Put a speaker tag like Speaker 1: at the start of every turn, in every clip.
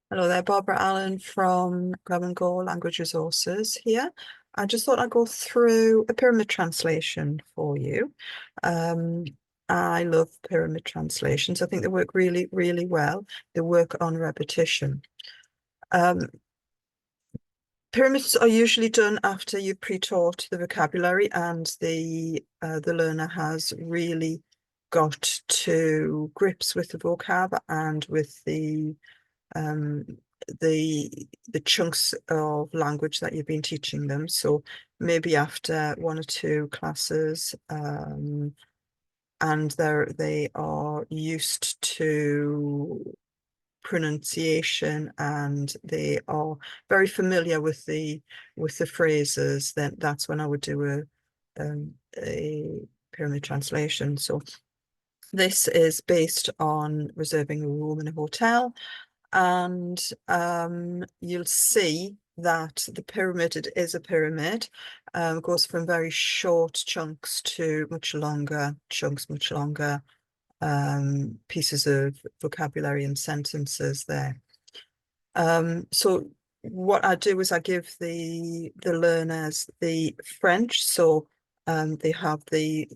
Speaker 1: Hello there, Barbara Allen from Grab and Go Language Resources here. I just thought I'd go through a pyramid translation for you. Um, I love pyramid translations. I think they work really, really well. They work on repetition. Um, Pyramids are usually done after you've pre-taught the vocabulary and the learner has really got to grips with the vocab and with um, the chunks of language that you've been teaching them. So maybe after one or two classes, and they are used to pronunciation and they are very familiar with the phrases, then that's when I would do a pyramid translation. So this is based on reserving a room in a hotel, and you'll see that the pyramid, it is a pyramid, goes from very short chunks to much longer chunks, much longer pieces of vocabulary and sentences there. So what I do is I give the learners the French, so they have the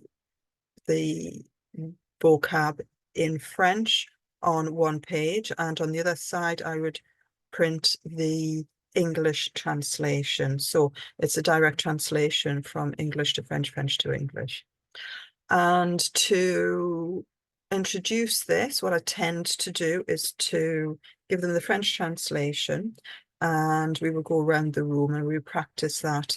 Speaker 1: vocab in French on one page, and on the other side I would print the English translation. So it's a direct translation from English to French, French to English. And to introduce this, what I tend to do is to give them the French translation, and we will go around the room and we practice that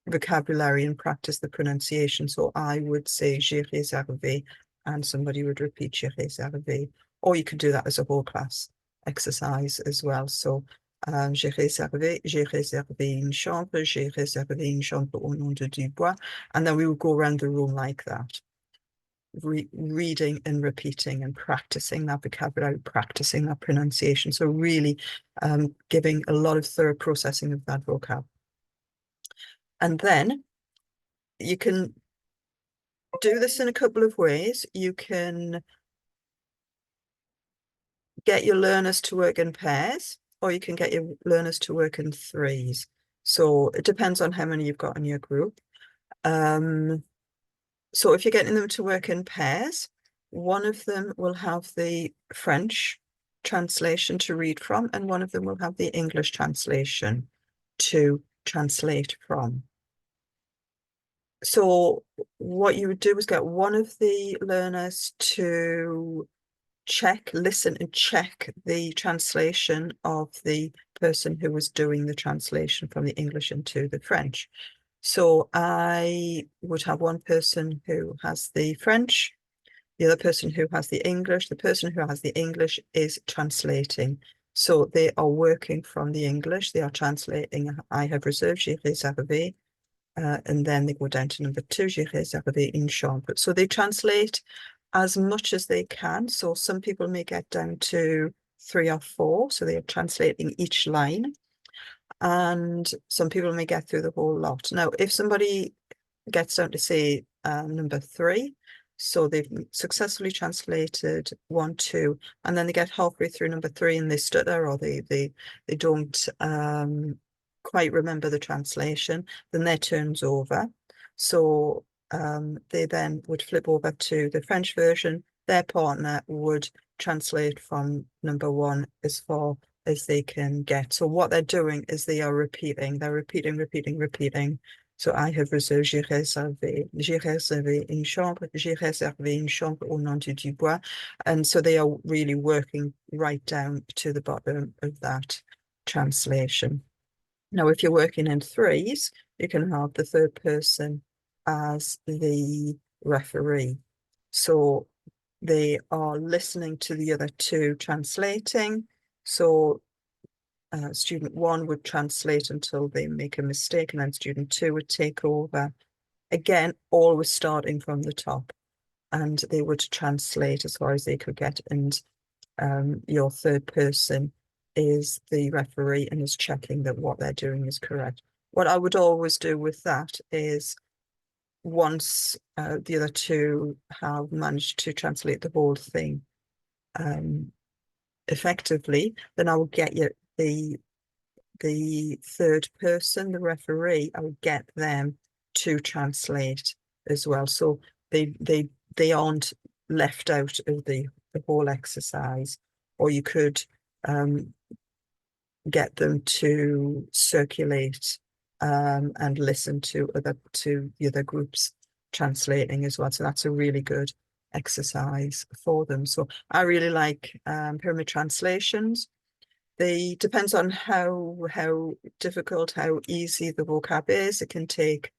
Speaker 1: vocabulary and practice the pronunciation. So I would say j'ai réservé, and somebody would repeat j'ai réservé. Or you could do that as a whole class exercise as well. So j'ai réservé une chambre au nom de Dubois. And then we would go around the room like that, reading and repeating and practicing that vocabulary, practicing that pronunciation. So really giving a lot of thorough processing of that vocab. And then you can do this in a couple of ways. You can get your learners to work in pairs, or you can get your learners to work in threes. So it depends on how many you've got in your group. So if you're getting them to work in pairs, one of them will have the French translation to read from, and one of them will have the English translation to translate from. So what you would do is get one of the learners to listen and check the translation of the person who was doing the translation from the English into the French. So I would have one person who has the French, the other person who has the English. The person who has the English is translating. So they are working from the English. They are translating. I have reserved, j'ai réservé. And then they go down to number 2, j'ai réservé une chambre. So they translate as much as they can. So some people may get down to 3 or 4. So they are translating each line. And some people may get through the whole lot. Now, if somebody gets down to say number 3, so they've successfully translated 1, 2, and then they get halfway through number 3 and they stutter, or they don't quite remember the translation, then their turn's over. So they then would flip over to the French version. Their partner would translate from number 1 as far as they can get. So what they're doing is they are repeating. They're repeating, repeating, repeating. So I have reserved, j'ai réservé une chambre au nom de Dubois. And so they are really working right down to the bottom of that translation. Now, if you're working in threes, you can have the third person as the referee. So they are listening to the other two translating. So student 1 would translate until they make a mistake, and then student 2 would take over. Again, always starting from the top, and they would translate as far as they could get. And your third person is the referee and is checking that what they're doing is correct. What I would always do with that is, once the other two have managed to translate the whole thing, effectively, then I will get you the third person, the referee, I would get them to translate as well. So they aren't left out of the whole exercise. Or you could get them to circulate and listen to the other groups translating as well. So that's a really good exercise for them. So I really like pyramid translations. They depends on how difficult, how easy the vocab is. It can take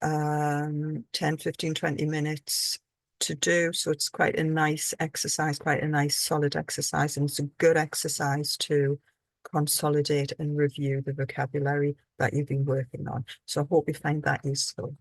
Speaker 1: 10, 15, 20 minutes to do. So it's quite a nice exercise, quite a nice solid exercise. And it's a good exercise to consolidate and review the vocabulary that you've been working on. So I hope you find that useful.